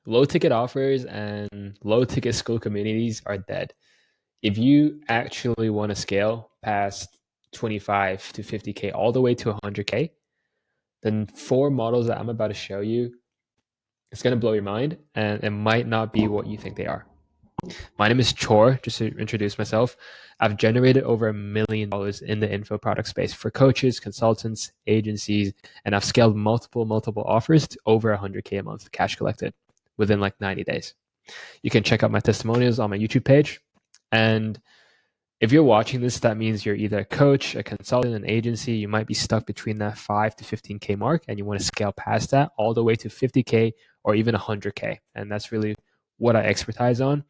Low ticket offers and low ticket school communities are dead. If you actually want to scale past 25 to 50K all the way to 100K, then four models that I'm about to show you, it's going to blow your mind and it might not be what you think they are. My name is Chor, just to introduce myself. I've generated over $1 million in the info product space for coaches, consultants, agencies, and I've scaled multiple offers to over 100K a month cash collected within like 90 days. You can check out my testimonials on my YouTube page. And if you're watching this, that means you're either a coach, a consultant, an agency. You might be stuck between that 5 to 15K mark and you want to scale past that all the way to 50K or even 100K. And that's really what I expertise on.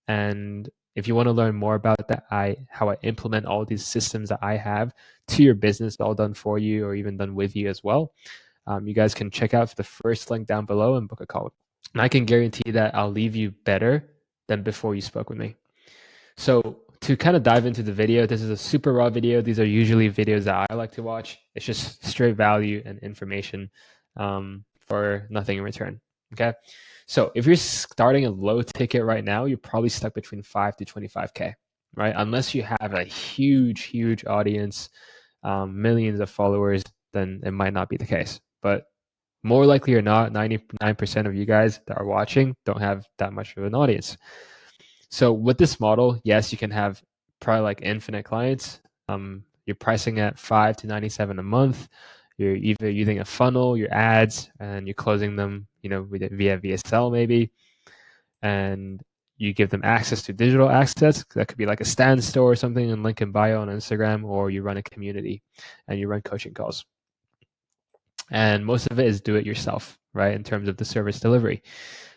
And if you want to learn more about that, how I implement all these systems that I have to your business, all done for you or even done with you as well, you guys can check out the first link down below and book a call. And I can guarantee that I'll leave you better than before you spoke with me. So to kind of dive into the video, this is a super raw video. These are usually videos that I like to watch. It's just straight value and information for nothing in return. Okay. So if you're starting a low ticket right now, you're probably stuck between 5 to 25K, right? Unless you have a huge audience, millions of followers, then it might not be the case. But more likely or not, 99% of you guys that are watching don't have that much of an audience. So with this model, yes, you can have probably like infinite clients. You're pricing at 5 to 97 a month. You're either using a funnel, your ads, and you're closing them, via VSL maybe, and you give them access to digital access. That could be like a stand store or something in link in bio on Instagram, or you run a community and you run coaching calls. And most of it is do it yourself, right? In terms of the service delivery.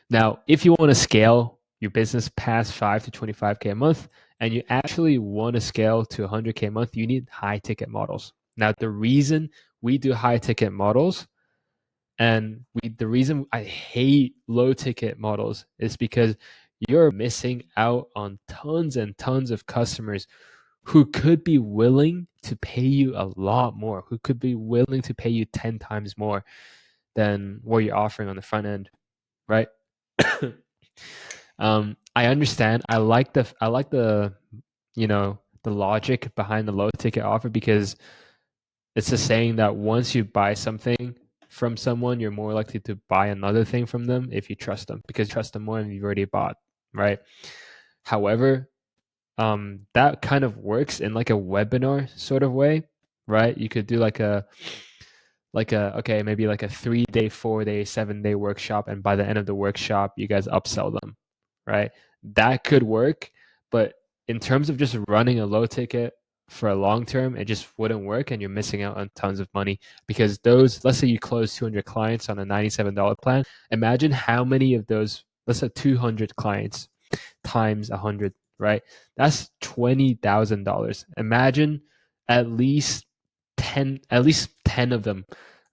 Now, if you want to scale your business past 5 to 25K a month, and you actually want to scale to 100K a month, you need high ticket models. Now, the reason we do high ticket models and the reason I hate low ticket models is because you're missing out on tons and tons of customers who could be willing to pay you a lot more, who could be willing to pay you 10 times more than what you're offering on the front end, right? I understand. I like the the logic behind the low ticket offer because it's a saying that once you buy something from someone, you're more likely to buy another thing from them if you trust them because you trust them more and you've already bought, right? However, that kind of works in like a webinar sort of way, right? You could do maybe like a 3-day, 4-day, 7-day workshop, and by the end of the workshop, you guys upsell them, right? That could work, but in terms of just running a low ticket for a long term, it just wouldn't work, and you're missing out on tons of money because let's say you close 200 clients on a $97 plan. Imagine how many of those, let's say 200 clients times 100, right? That's $20,000. Imagine at least 10 of them,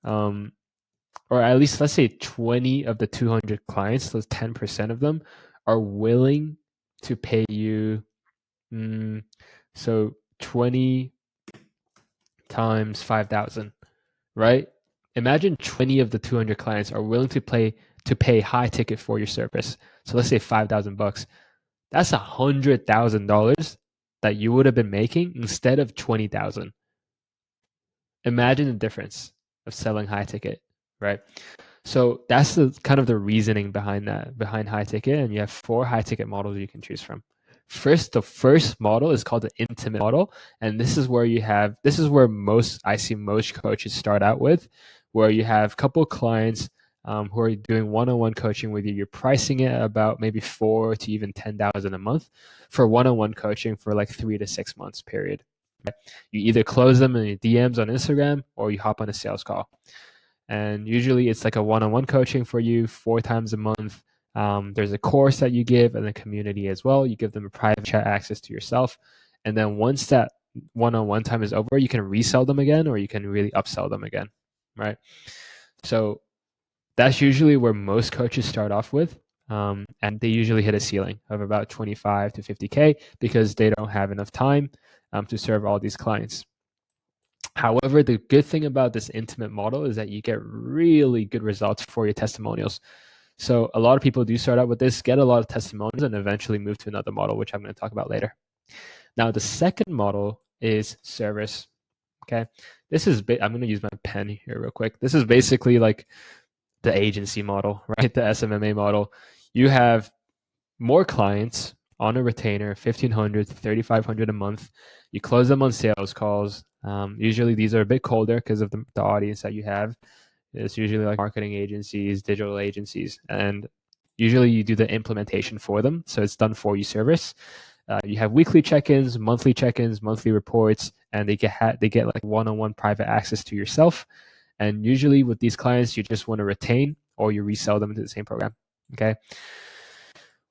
or at least let's say 20 of the 200 clients, those 10% of them are willing to pay you. So 20 times 5,000, right? Imagine 20 of the 200 clients are willing to pay high ticket for your service. So let's say $5,000. That's $100,000 that you would have been making instead of 20,000. Imagine the difference of selling high ticket, right? So that's the kind of the reasoning behind high ticket, and you have 4 high ticket models you can choose from. The first model is called the intimate model, and this is where I see most coaches start out with, where you have a couple of clients who are doing one-on-one coaching with you. You're pricing it about maybe 4 to even 10,000 a month for one-on-one coaching for like 3 to 6 months period. You either close them in your DMs on Instagram or you hop on a sales call. And usually it's like a one-on-one coaching for you 4 times a month. There's a course that you give and a community as well. You give them a private chat access to yourself. And then once that one-on-one time is over, you can resell them again or you can really upsell them again, right? So that's usually where most coaches start off with. And they usually hit a ceiling of about 25 to 50K because they don't have enough time to serve all these clients. However, the good thing about this intimate model is that you get really good results for your testimonials. So a lot of people do start out with this, get a lot of testimonials, and eventually move to another model, which I'm going to talk about later. Now, the second model is service. Okay, this is I'm going to use my pen here real quick. This is basically like the agency model, right? The SMMA model. You have more clients on a retainer, 1,500 to 3,500 a month. You close them on sales calls. Usually these are a bit colder because of the audience that you have. It's usually like marketing agencies, digital agencies, and usually you do the implementation for them. So it's done for you service. You have weekly check-ins, monthly reports, and they get like one-on-one private access to yourself. And usually with these clients, you just want to retain or you resell them into the same program. Okay.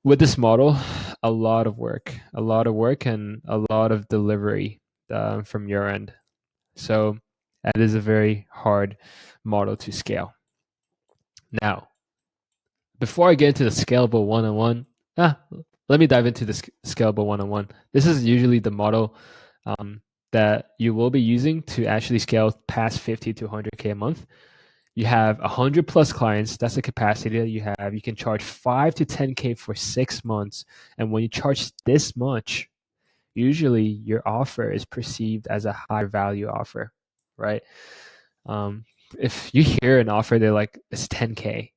With this model, a lot of work and a lot of delivery from your end. So that is a very hard model to scale. Now, before I get into the scalable one-on-one, let me dive into the scalable one-on-one. This is usually the model that you will be using to actually scale past 50 to 100K a month. You have 100 plus clients. That's the capacity that you have. You can charge 5 to 10K for 6 months. And when you charge this much, usually your offer is perceived as a high value offer, right? If you hear an offer, they're like, it's 10K,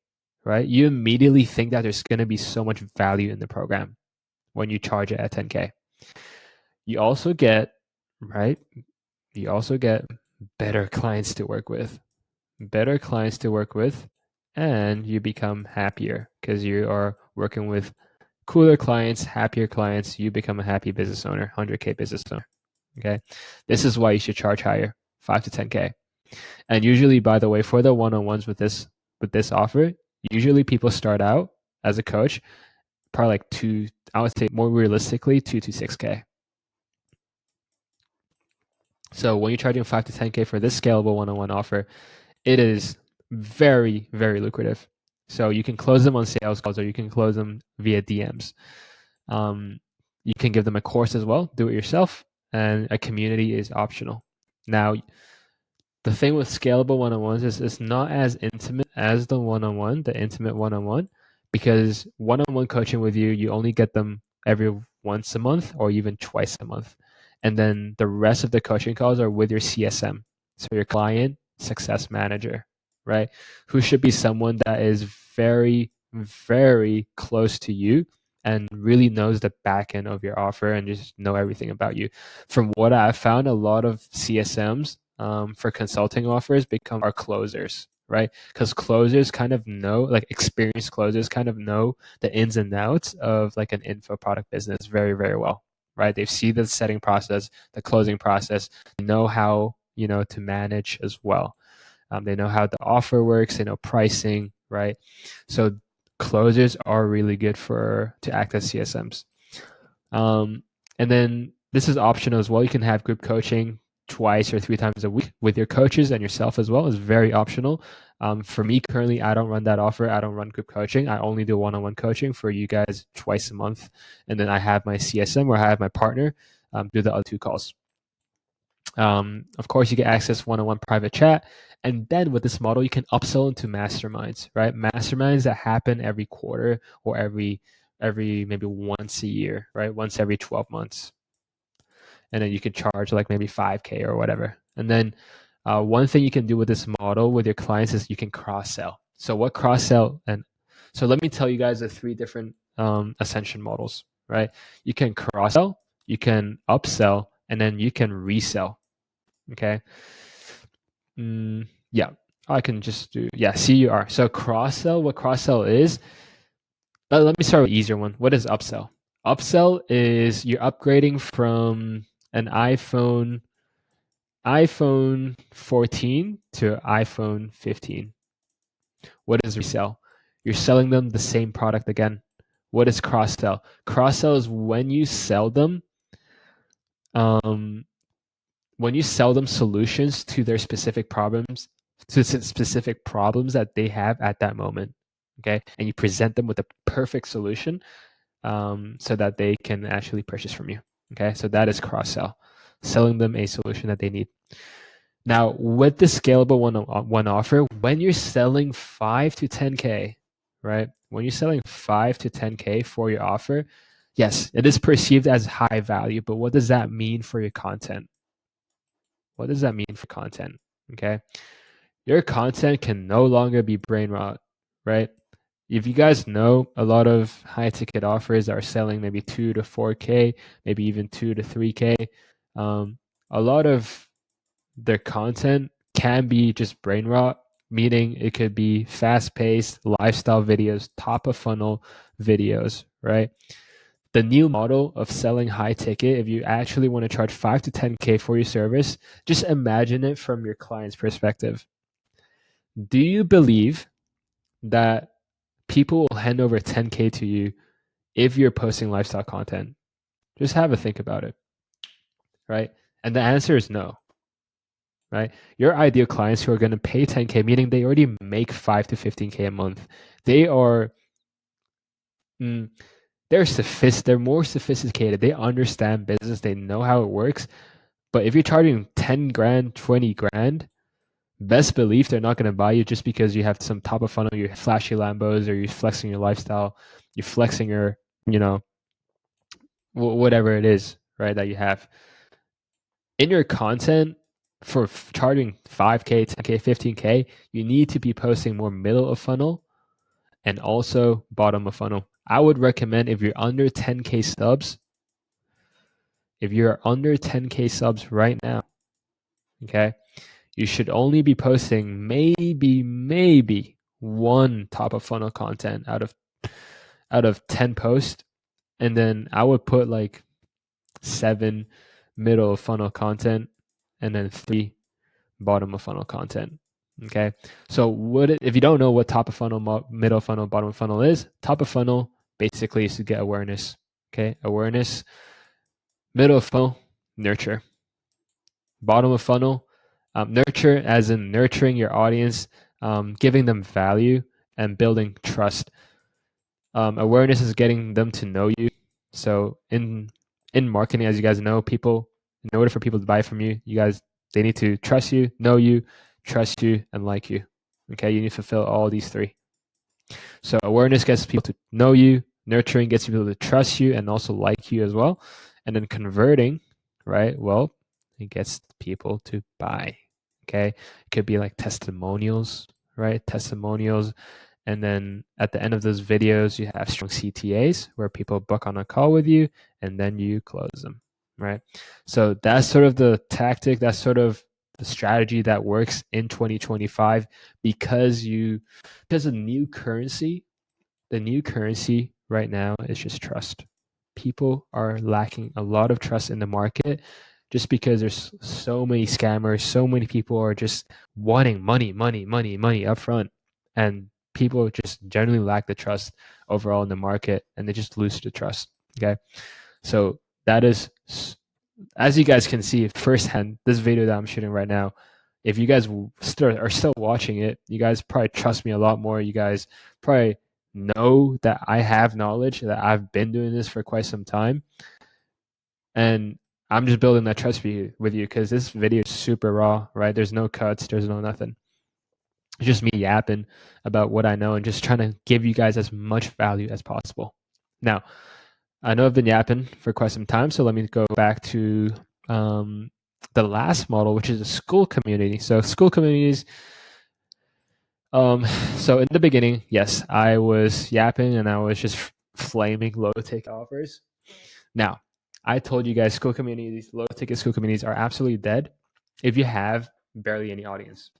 right? You immediately think that there's going to be so much value in the program when you charge it at 10K. You also get, right? You also get better clients to work with, and you become happier because you are working with cooler clients, happier clients. You become a happy business owner, 100K business owner. Okay. This is why you should charge higher, 5 to 10K. And usually, by the way, for the one-on-ones with this offer, usually people start out as a coach, probably like I would say more realistically, 2 to 6K. So when you're charging 5 to 10K for this scalable one-on-one offer, it is very, very lucrative. So you can close them on sales calls or you can close them via DMs. You can give them a course as well, do it yourself, and a community is optional. Now, the thing with scalable one-on-ones is it's not as intimate as the intimate one-on-one, because one-on-one coaching with you only get them every once a month or even twice a month. And then the rest of the coaching calls are with your CSM. So your client success manager, right? Who should be someone that is very, very close to you and really knows the back end of your offer and just know everything about you. From what I've found, a lot of CSMs for consulting offers become our closers, right? Because closers kind of know, like experienced closers kind of know the ins and outs of like an info product business very, very well, right? They see the setting process, the closing process, they know how, to manage as well. They know how the offer works, they know pricing, right? So closers are really good to act as CSMs. And then this is optional as well. You can have group coaching twice or 3 times a week with your coaches and yourself as well. It's very optional. For me currently, I don't run that offer. I don't run group coaching. I only do one-on-one coaching for you guys twice a month. And then I have my CSM where I have my partner do the other 2 calls. Of course, you get access one-on-one private chat. And then with this model, you can upsell into masterminds, right? Masterminds that happen every quarter or every maybe once a year, right? Once every 12 months. And then you could charge like maybe 5K or whatever. And then one thing you can do with this model with your clients is you can cross-sell. So what cross-sell? And so let me tell you guys the 3 different ascension models, right? You can cross-sell, you can upsell, and then you can resell. Okay. Yeah, I can just do, CUR. So cross-sell, what cross-sell is, let me start with the easier one. What is upsell? Upsell is you're upgrading from an iPhone 14 to iPhone 15. What is resell? You're selling them the same product again. What is cross-sell? Cross-sell is when you sell them solutions to their specific problems, that they have at that moment. Okay. And you present them with a perfect solution so that they can actually purchase from you. Okay. So that is cross-sell, selling them a solution that they need. Now, with the scalable one offer, when you're selling 5 to 10K, right? when you're selling 5 to 10K for your offer, yes, it is perceived as high value, but what does that mean for your content? What does that mean for content? Okay. Your content can no longer be brain rot, right? If you guys know, a lot of high ticket offers are selling maybe 2 to 4K, maybe even 2 to 3K. A lot of their content can be just brain rot, meaning it could be fast paced lifestyle videos, top of funnel videos, right? The new model of selling high ticket, if you actually want to charge 5 to 10K for your service, just imagine it from your client's perspective. Do you believe that people will hand over 10K to you if you're posting lifestyle content? Just have a think about it, right? And the answer is no, right? Your ideal clients who are going to pay 10K, meaning they already make 5 to 15K a month, they are they're more sophisticated. They understand business. They know how it works. But if you're charging 10 grand, 20 grand, best belief they're not going to buy you just because you have some top of funnel, you flashy Lambos, or you're flexing your lifestyle, you're flexing your, whatever it is, right, that you have. In your content for charging 5K, 10K, 15K, you need to be posting more middle of funnel and also bottom of funnel. I would recommend if you're under 10K subs, right now, okay, you should only be posting maybe one top of funnel content out of 10 posts, and then I would put like 7 middle of funnel content and then 3 bottom of funnel content. Okay, so if you don't know what top of funnel, middle of funnel, bottom of funnel is, top of funnel basically is to get awareness. Okay, awareness. Middle of funnel, nurture. Bottom of funnel, nurture as in nurturing your audience, giving them value and building trust. Awareness is getting them to know you. So in marketing, as you guys know, people, in order for people to buy from you, they need to trust you, know you, trust you, and like you. Okay, you need to fulfill all these 3. So awareness gets people to know you, nurturing gets people to trust you and also like you as well. And then converting, right? Well, it gets people to buy. Okay. It could be like testimonials, right? Testimonials. And then at the end of those videos, you have strong CTAs where people book on a call with you and then you close them, right? So that's sort of the tactic, that's sort of the strategy that works in 2025 because the new currency right now is just trust. People are lacking a lot of trust in the market just because there's so many scammers, so many people are just wanting money up front. And people just generally lack the trust overall in the market and they just lose the trust. Okay. So that is, as you guys can see firsthand, this video that I'm shooting right now, if you guys are still watching it, you guys probably trust me a lot more. You guys probably know that I have knowledge, that I've been doing this for quite some time. And I'm just building that trust with you because this video is super raw, right? There's no cuts, there's no nothing. It's just me yapping about what I know and just trying to give you guys as much value as possible. Now, I know I've been yapping for quite some time, so let me go back to the last model, which is a school community. So school communities, so in the beginning, yes, I was yapping and I was just flaming low ticket offers. Now, I told you guys school communities, low ticket school communities are absolutely dead if you have barely any audience.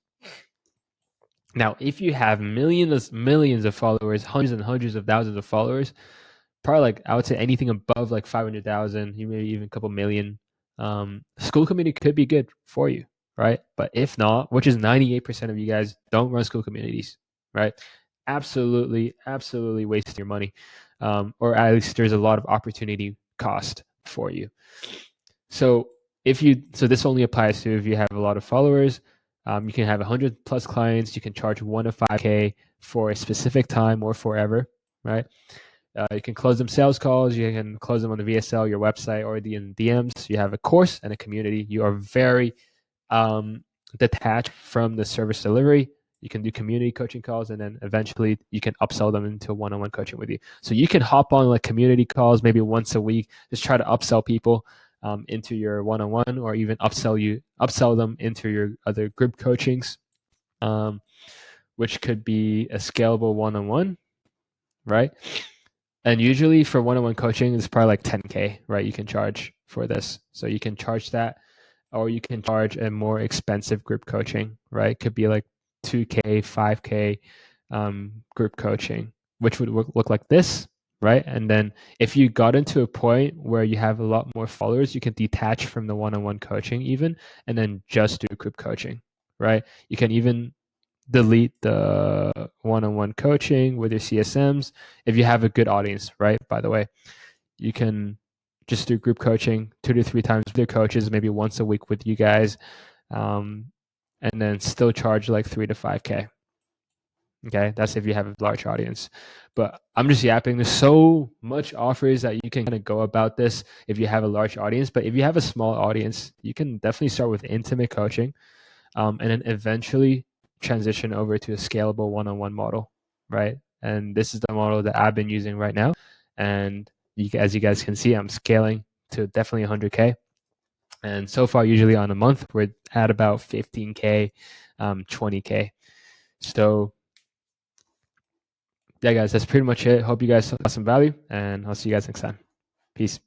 Now, if you have millions of followers, hundreds and hundreds of thousands of followers, probably like I would say anything above like 500,000, maybe even a couple million, school community could be good for you, right? But if not, which is 98% of you guys don't run school communities, right? Absolutely wasting your money, or at least there's a lot of opportunity cost for you. So this only applies to if you have a lot of followers. You can have 100 plus clients. You can charge 1 to 5K for a specific time or forever, right? You can close them sales calls. You can close them on the VSL, your website, or the DMs. You have a course and a community. You are very detached from the service delivery. You can do community coaching calls, and then eventually you can upsell them into one-on-one coaching with you. So you can hop on like community calls maybe once a week. Just try to upsell people into your one-on-one, or even upsell them into your other group coachings, which could be a scalable one-on-one, right? And usually for one-on-one coaching, it's probably like 10K, right? You can charge for this. So you can charge that, or you can charge a more expensive group coaching, right? Could be like 2K, 5K group coaching, which would look like this, right? And then if you got into a point where you have a lot more followers, you can detach from the one-on-one coaching even, and then just do group coaching, right? You can even delete the one-on-one coaching with your CSMs if you have a good audience, right? By the way, you can just do group coaching 2 to 3 times with your coaches, maybe once a week with you guys, and then still charge like 3 to 5K. Okay, that's if you have a large audience. But I'm just yapping. There's so much offers that you can kind of go about this if you have a large audience. But if you have a small audience, you can definitely start with intimate coaching, and then eventually transition over to a scalable one-on-one model, right? And this is the model that I've been using right now. And as you guys can see, I'm scaling to definitely 100K. And so far, usually on a month, we're at about 15K, 20K. So yeah, guys, that's pretty much it. Hope you guys saw some value, and I'll see you guys next time. Peace.